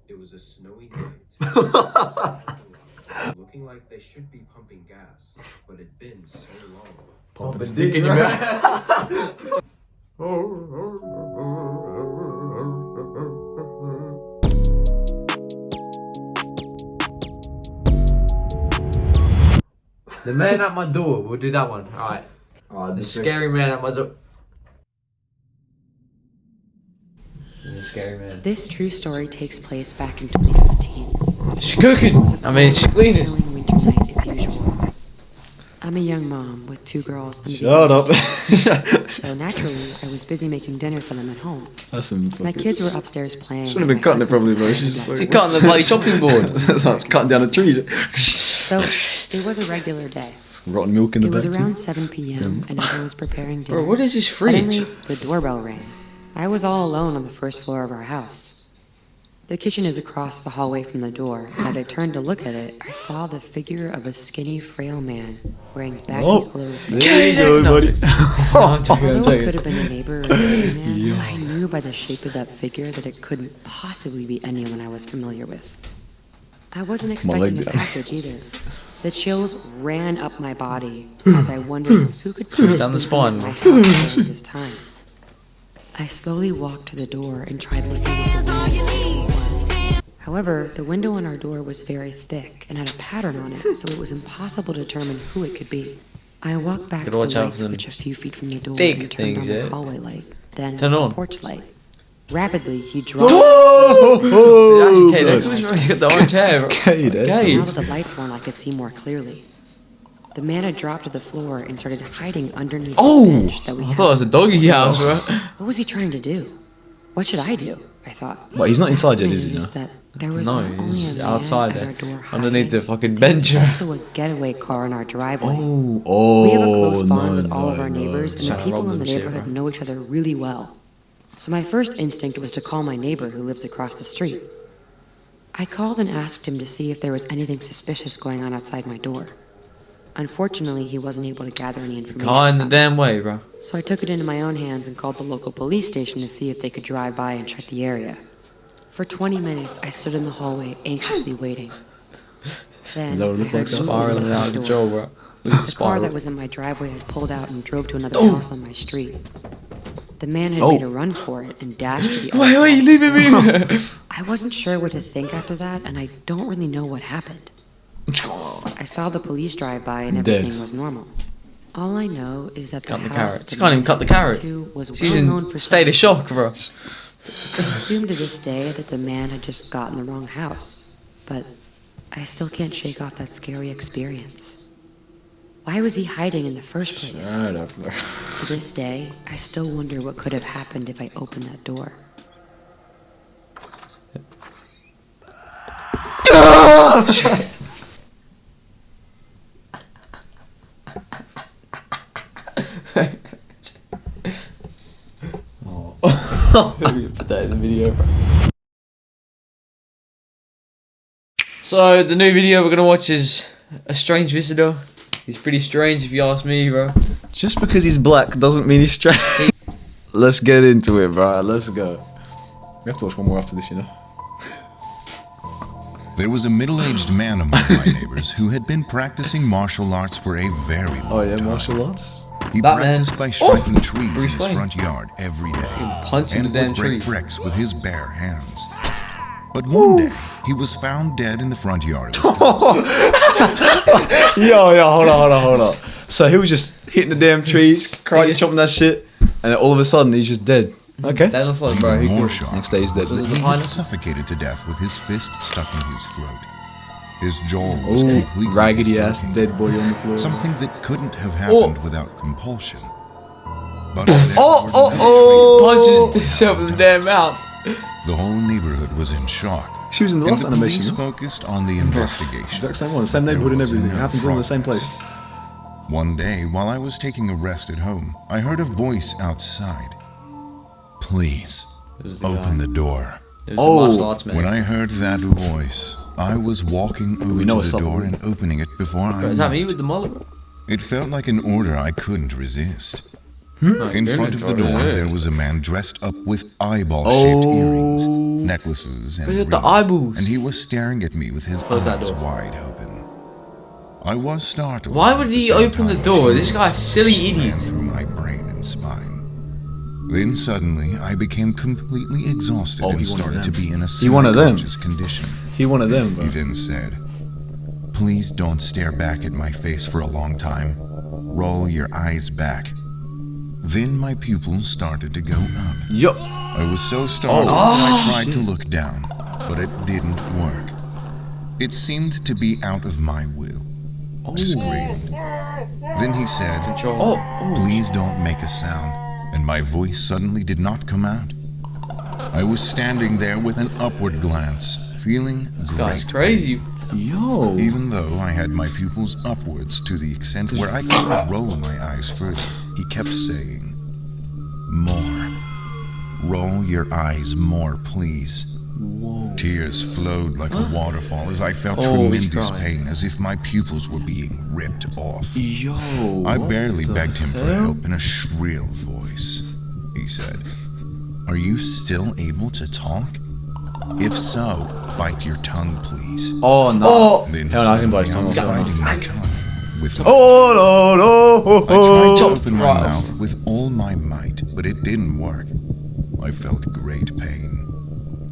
It was a snowy night. Looking like they should be pumping gas, but it'd been so long. Pump a stick in your mouth. The man at my door. We'll do that one. Alright. Alright, The scary man at my door. He's a scary man. This true story takes place back in 2015. She's cooking. I mean, she's cleaning. Chilling winter night as usual. I'm a young mom with 2 girls. And a Shut up. baby. So naturally, I was busy making dinner for them at home. That's some My fucking... kids were upstairs playing. Shouldn't have been cutting it probably, bro. She's just like... She's cutting the bloody chopping board. That's like cutting down the trees. So it was a regular day. Rotten milk in the It was back too. around 7 p.m. and as I was preparing dinner, Bro, what is this fridge? suddenly the doorbell rang. I was all alone on the first floor of our house. The kitchen is across the hallway from the door. As I turned to look at it, I saw the figure of a skinny, frail man wearing baggy Oh, clothes. there you go, No. buddy. No, I'm joking, I'm Although it could joking. have been a neighbor or a man, I knew by the shape of that figure that it couldn't possibly be anyone I was familiar with. I wasn't expecting leg a down. package either. The chills ran up my body as I wondered who could possibly Down the be spine. in my house during this time. I slowly walked to the door and tried looking at the window. However, the window on our door was very thick and had a pattern on it, so it was impossible to determine who it could be. I walked back to Gotta the watch out light for them switch a few feet from the door thick and turned things, on yeah? the hallway light, then Turn the on. porch light. Rapidly, he dropped. Oh, Actually, Kate, good. he's got the orange hair. Bro. Kate, eh? Kate. Now that the lights were on, I could see more clearly. The man had dropped to the floor and started hiding underneath Oh! the bench that we I had. thought it was a doggy house, bro. What was he trying to do? What should I do? I thought. But he's not inside yet, That's is he? when I No? noticed that there was No, not only a he's man outside at there, our door underneath the hiding, fucking there was bench. also a getaway car in our driveway. Oh, We have a close bond no, with all of no, our no. neighbors, and Trying the to people rob in the them shit, neighborhood bro. know each other really well. So my first instinct was to call my neighbor who lives across the street. I called and asked him to see if there was anything suspicious going on outside my door. Unfortunately, he wasn't able to gather any information. Car in the from damn way, bro. it. So I took it into my own hands and called the local police station to see if they could drive by and check the area. For 20 minutes, I stood in the hallway anxiously waiting. Then Is that what it I looked heard like? movement Spiraling at out the of door. control, bro. The car Spiral. that was in my driveway had pulled out and drove to another Oh. house on my street. The man had Oh. made a run for it and dashed to the other Wait, house. leaving me. I wasn't sure what to think after that, and I don't really know what happened. I saw the police drive by and Dead. everything was normal. All I know is that the Cut the house carrot. that She the can't even man cut the had carrot. been to was She's well known in for state of shock, bro. I assume to this day that the man had just gotten the wrong house, but I still can't shake off that scary experience. Why was he hiding in the first place? Shut up, bro. To this day, I still wonder what could have happened if I opened that door. Put that in the video, bro. So the new video we're gonna watch is A Strange Visitor. He's pretty strange if you ask me, bro. Just because he's black doesn't mean he's straight. Let's get into it, bro. Let's go. We have to watch one more after this, you know? There was a middle-aged man among my neighbors who had been practicing martial arts for a very long Oh, yeah, time. martial arts? He That man- practiced by striking Oh! trees Bruce in his Wayne. front yard every day Punching and the damn would break tree. bricks with his bare hands. But one day, he was found dead in the front yard of his house. Yo, hold on. So he was just hitting the damn trees, karate chopping that shit, and then all of a sudden he's just dead. Okay. Dead on the floor, bro. Even Who more cares? shock, Next day he's dead. was that he Behind had him? suffocated to death with his fist stuck in his throat. His jaw was Oh, completely raggedy ass dislocated. dead body on the floor. Something that couldn't have happened without compulsion. But for their Oh, ordinary Punches himself in the damn mouth. reasons, the whole neighborhood was in shock. She was in the And last the animation, police no? focused on the investigation. Exact same one, same neighborhood and There was everything. It no happens all in the same progress. place. One day, while I was taking a rest at home, I heard a voice outside. Please, It was the open guy. the door. It was the Oh. martial arts man. When I heard that voice, I was walking over know to what's the up, door man. and opening it before Bro, I is that me moved. with the mullet, bro? It felt like an order I couldn't resist. In front of the door, there was a man dressed up with eyeball-shaped earrings, necklaces, and Look rings, at the eyeballs. and he was staring at me with his Close that eyes door. wide open. I was startled. Why and would at he the same open the time, door? a This guy's a silly idiot. ran through my brain and spine. Then suddenly, I became completely exhausted Oh, and he one of started to them. be in a He one of them. semi-conscious condition. He one of them, bro. He then said, "Please don't stare back at my face for a long time. Roll your eyes back." Then my pupils started to go up. Yo. I was so startled that I tried to look down, but it didn't work. It seemed to be out of my will. I screamed. Then he said, Control. "Please don't make a sound," and my voice suddenly did not come out. I was standing there with an upward glance, feeling Guy's great. crazy. Yo. Even though I had my pupils upwards to the extent where I couldn't roll my eyes further, he kept saying, "More. Roll your eyes more, please." Whoa. Tears flowed like a waterfall as I felt Oh, he's tremendous crying. pain, as if my pupils were being ripped off. Yo. I what barely the begged him for hell? help in a shrill voice. He said, "Are you still able to talk? If so, bite your tongue, please." Oh no. Oh. Then Hell no, I can bite his suddenly tongue I was off. biting my tongue with my Oh no no. I tried to Oh. open my Right. mouth with all my might, but it didn't work. I felt great pain.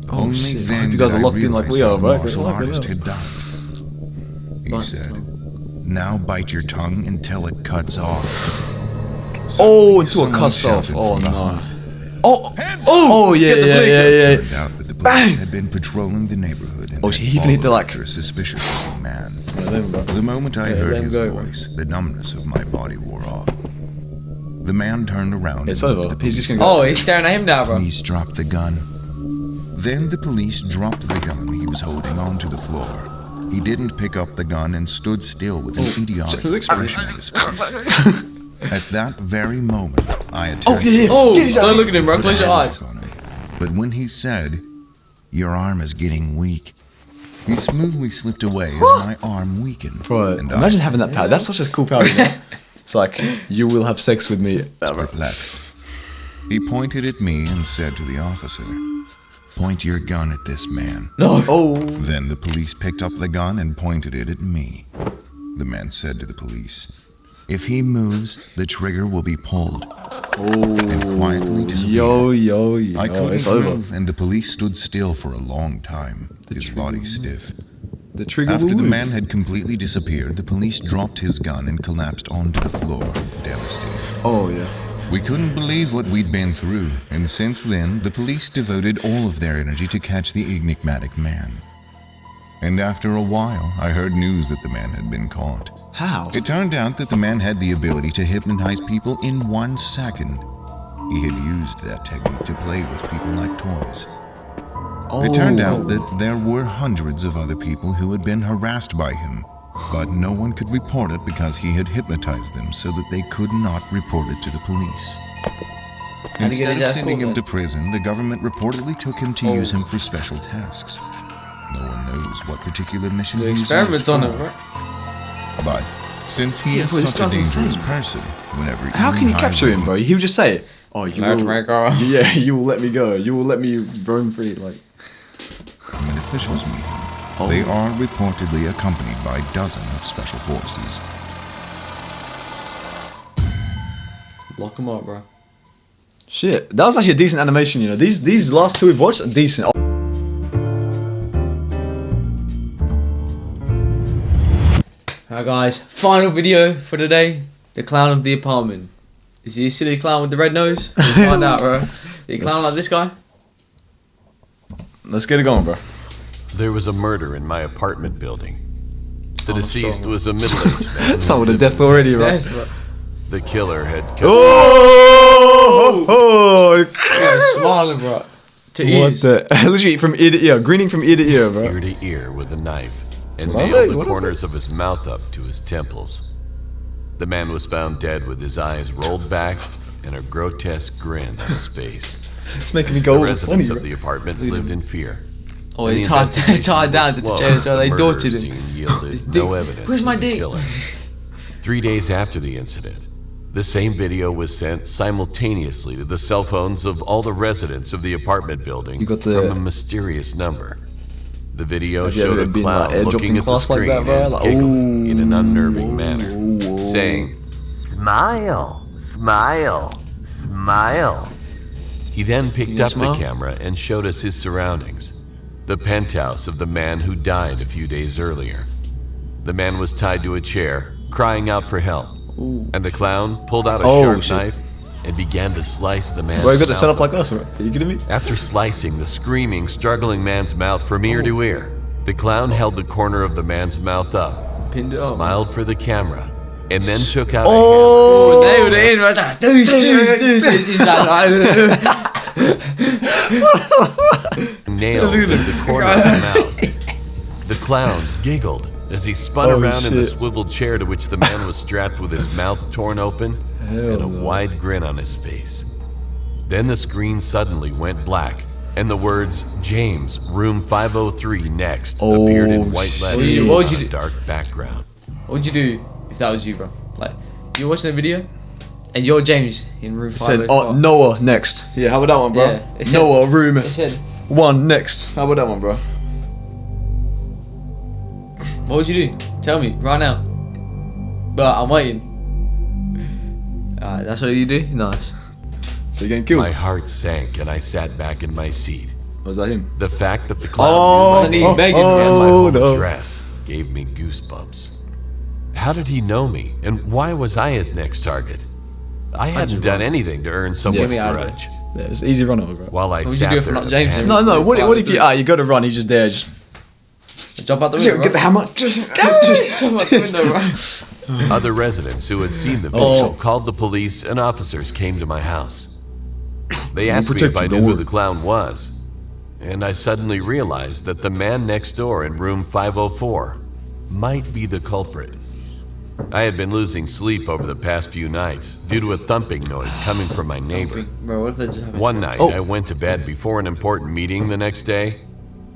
Only shit. I then hope you guys did are locked in like realize we are, how bro. the martial Fucking artist hell. had died. He said, "Now bite your tongue until it cuts off." Oh, Suddenly, until it someone cuts off. shouted Oh from no. behind. Oh. "Hands Oh yeah Get the yeah blade. yeah It yeah. turned out that the police Bang! had been patrolling the neighborhood and Oh, had he even hit the, followed like- after a suspicious-looking man. Yeah, them, bro. The moment I Yeah, heard let him his go, bro. voice, the numbness of my body wore off. The man turned around It's and looked over. at the He's just police gonna go. Oh, he's staring at him now, bro. Please drop the gun. Then the police dropped the gun he was holding onto the floor. He didn't pick up the gun and stood still with an idiotic look- expression on his face. At that very moment, I attacked yeah, yeah. him. Oh, Get his don't eye. look at him, bro. Put a Close your headlock eyes. on him. But when he said, "Your arm is getting weak," he smoothly slipped away as my arm weakened. Bro, and imagine having that power. That's such a cool power, you know? It's like, you will have sex with me. I was perplexed. He pointed at me and said to the officer, "Point your gun at this man." No. Oh. Then the police picked up the gun and pointed it at me. The man said to the police, "If he moves, the trigger will be pulled." And quietly disappeared. Yo. I couldn't it's over. move, and the police stood still for a long time, his body stiff. The trigger After will the move. man had completely disappeared, the police dropped his gun and collapsed onto the floor, devastated. Oh, yeah. We couldn't believe what we'd been through, and since then, the police devoted all of their energy to catch the enigmatic man. And after a while, I heard news that the man had been caught. How? It turned out that the man had the ability to hypnotize people in 1 second. He had used that technique to play with people like toys. It turned out that there were hundreds of other people who had been harassed by him, but no one could report it because he had hypnotized them so that they could not report it to the police. he get Instead his of ass sending caught him to prison, the government reportedly took him to use him for special tasks. No one knows what particular mission The he was experiments used on for. him, bro. But since he Yeah, is but this such a guy's dangerous insane. person, whenever How can you capture him, bro? He would just say, "Oh, you Let will." me go. Yeah, you will let me go. You will let me roam free. Like, When officials meet him, they are reportedly accompanied by dozens of special forces. Lock him up, bro. shit. That was actually a decent animation. You know, these last two we've watched are decent. Alright, guys. Final video for today. The clown of the apartment. Is he a silly clown with the red nose? We'll find out, bro. Is he a clown like this guy? Let's get it going, bro. There was a murder in my apartment building. The Oh, deceased sure. was a middle-aged man. It's not who with the lived death in the already, bro. Yes, bro. The killer had cut Oh, Yeah, smiling, bro. To what ease. the? Literally from ear to ear, grinning from ear to ear, bro. ear to ear with a knife and What was nailed it? the What was corners of his mouth up to his temples. The man was found dead with his eyes rolled back and a grotesque grin on his face. It's making me go The over residents 20, of the apartment lived in fear. Oh, And he's the tied, investigation tied down was to the slow chair, as so they the tortured murder him. scene yielded His no dick. evidence Where's of my the dick? killer. 3 days after the incident, The same video was sent simultaneously to the cell phones of all the residents of the apartment building You got the- from a mysterious number. The video Have you showed ever a been, clown like, airdropped looking in at the class like screen that, bro? and Like, giggling in an ooh, unnerving manner, ooh. saying, Smile, smile, smile. he then picked You up smile? the camera and showed us his surroundings. The penthouse of the man who died a few days earlier. The man was tied to a chair, crying out for help. And the clown pulled out a Oh, sharp shit. knife and began to slice the man's Bro, you got the mouth setup like open. us, right? Are you kidding me? After slicing the screaming, struggling man's mouth from ear to ear, the clown held the corner of the man's mouth up, Pinned it up. smiled for the camera, and then took out Oh, nailed it in right there. He's like, nails in the corner of the mouth. The clown giggled as he spun Oh, around in the shit. swivel chair to which the man was strapped with his mouth torn open and a no. wide grin on his face. Then the screen suddenly went black, and the words "James, room 503 next" appeared in white shit. letters What would on you a do? dark background. what would you do if that was you, bro? Like, you're watching a video, and you're James in room It said, 504. oh, Noah next. Yeah, how about that one, bro? Yeah, it said- Noah, room It said, 1 next. How about that one, bro? what would you do? Tell me, right now. But I'm waiting. Alright, that's what you do? Nice. So you're getting killed. My heart sank, and I sat back in my seat. Was that him? The fact that the clown Oh, knew He's my name begging, and my oh, home no. address gave me goosebumps. How did he know me, and why was I his next target? I hadn't done anything to earn so Yeah. much Get me out of grudge. Yeah, it's easy run over, bro. While I would you sat do if there, not in a James panic, No, no. What Five, if you? three. You got to run. He's just there. Just Jump out the window, get the bro. hammer. Just Jump out the window, bro. other residents who had seen the video called the police, and officers came to my house. They asked me protect if I you, knew don't who worry. the clown was, and I suddenly realized that the man next door in room 504 might be the culprit. I had been losing sleep over the past few nights due to a thumping noise coming from my neighbor. Bro, what if they just have One night, Oh. I went to bed before an important meeting the next day,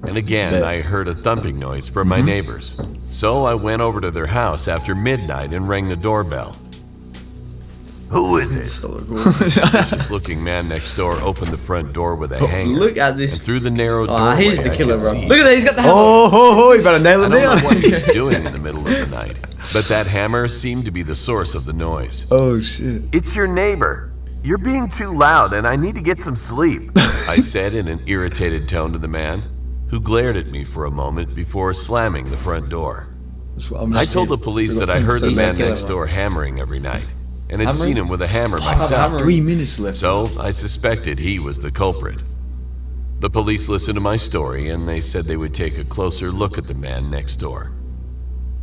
and again, Bet. I heard a thumping noise from my neighbors. So I went over to their house after midnight and rang the doorbell. Who is it? Stop recording. This looking man next door opened the front door with a hanger. Look at this. And through the narrow Ah, doorway, he's the I killer, could bro. see. Look at that, he's got the hammer. Oh, you better nail I him don't know down. what he was doing in the middle of the night, but that hammer seemed to be the source of the noise. Oh shit. It's your neighbor. You're being too loud and I need to get some sleep. I said in an irritated tone to the man, who glared at me for a moment before slamming the front door. That's what I'm I just told the saying. police They got that I heard the 10% man left. killer, next bro. door hammering every night, and had Hammering? seen him with a hammer have a myself. hammer. 3 minutes left. So I suspected he was the culprit. The police listened to my story, and they said they would take a closer look at the man next door.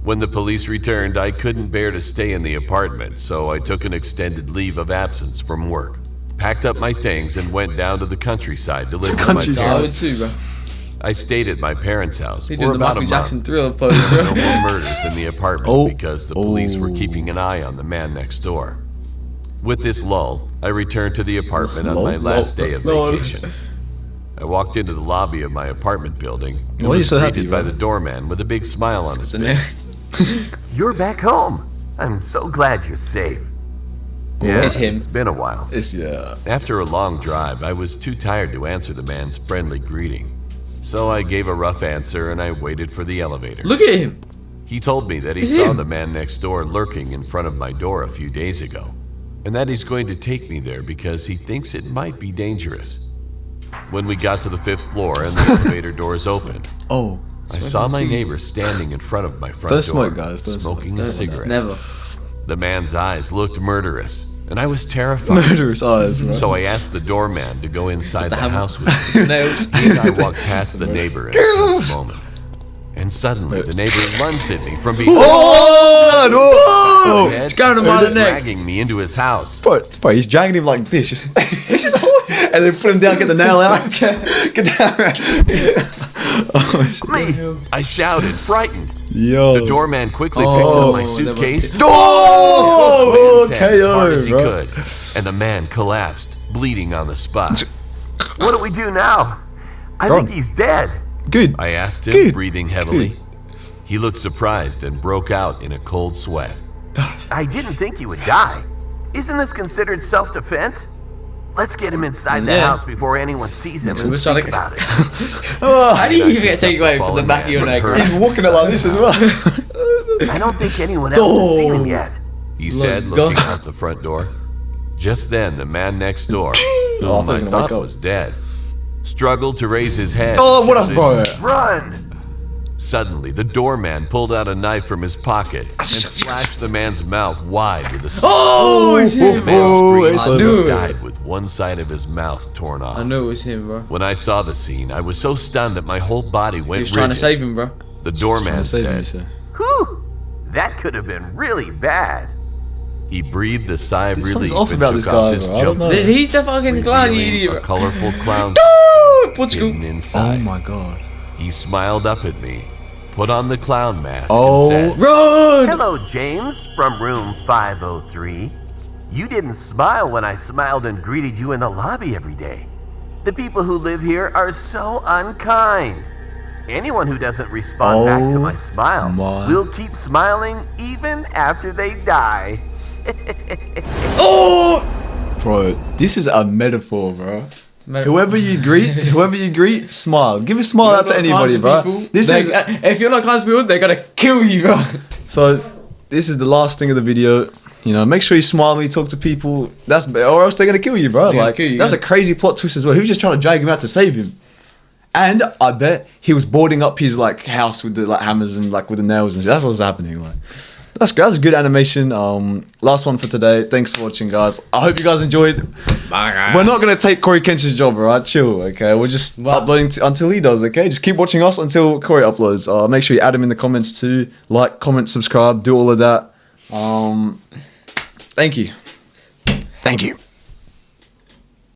When the police returned, I couldn't bear to stay in the apartment, so I took an extended leave of absence from work, packed up my things, and went down to the countryside to live with my Countryside. I would parents. too, bro. I stayed at my parents' house You're for doing the about a Michael month. Jackson Thriller pose, No bro. more murders in the apartment Oh. because the police were Oh. keeping an eye on the man next door. With this lull, I returned to the apartment on my Lull? last day of Lull. vacation. I walked into the lobby of my apartment building and Why are you was so happy, greeted by bro? the doorman with a big smile on his The nail. face. You're back home. I'm so glad you're safe. Yeah, It's him. It's been a while. It's yeah. After a long drive, I was too tired to answer the man's friendly greeting. So I gave a rough answer and I waited for the elevator. Look at him. He told me that he It's saw him. the man next door lurking in front of my door a few days ago, and that he's going to take me there because he thinks it might be dangerous. When we got to the 5th floor and the elevator doors opened, Oh. I saw my neighbor standing in front of my front Don't door, smoke, guys, don't smoking a cigarette. Never. The man's eyes looked murderous, and I was terrified. Murderous eyes, bro. So I asked the doorman to go inside the hammer. house with me. Nails. He and I walked past the neighbor in a tense moment. And suddenly, the neighbor lunged at me from behind. Oh, no. Oh. Head, grabbing him by the neck. dragging me into his house. Bro, he's dragging him like this, just, and then put him down, get the nail out, get down. Oh, shit. I shouted, frightened. Yo. The doorman quickly picked Oh, up my never suitcase, mind. Oh, his hand as hard as he bro. could, and the man collapsed, bleeding on the spot. What do we do now? I Run. think he's dead. Good. I asked him, Good. breathing heavily. Good. He looked surprised and broke out in a cold sweat. I didn't think he would die. Isn't this considered self-defense? Let's get him inside the Yeah. house before anyone sees him and We're trying speak to- about it. How do you even get taken away from the back of your neck? He's walking it like this as well. I don't think anyone else has seen him yet. He said, looking out the front door. Just then, the man next door, I whom thought he was I gonna thought wake up. was dead, struggled to raise his head. Oh, and what else, shouted. bro? Run! Suddenly, the doorman pulled out a knife from his pocket and slashed the man's mouth wide with a Oh, it's The him. man screamed it's I and knew it. died with one side of his mouth torn off. I knew it was him, bro. When I saw the scene, I was so stunned that my whole body He went was trying to rigid. save him, bro. The doorman said, Whew! That could have been really bad. he breathed a sigh of Something's relief off and about took this off guy, his bro. I don't know. jumper, He's the fucking clown, you revealing idiot, a bro. colorful clown Portugal. hidden Oh inside. my god. He smiled up at me, put on the clown mask, Oh. and said, Run! Hello, James, from room 503. You didn't smile when I smiled and greeted you in the lobby every day. The people who live here are so unkind. Anyone who doesn't respond back to my smile my. will keep smiling even after they die. Oh! Bro, this is a metaphor, bro. Mate, Whoever you greet, smile. Give a smile out to you're not anybody, kind bro. to people, This is if you're not kind to people, they're gonna kill you, bro. so. This is the last thing of the video. You know, make sure you smile when you talk to people. Or else they're gonna kill you, bro. They're gonna Like kill you, that's yeah. a crazy plot twist as well. He was just trying to drag him out to save him. And I bet he was boarding up his like house with the like hammers and like with the nails and shit. That's what's happening. Like that's good. That's good animation. Last one for today. Thanks for watching, guys. I hope you guys enjoyed. We're not gonna take Corey Kenshin's job, alright? Chill, okay? We're just uploading until he does, okay? Just keep watching us until Corey uploads. Make sure you add him in the comments too. Like, comment, subscribe, do all of that. Thank you. Thank you.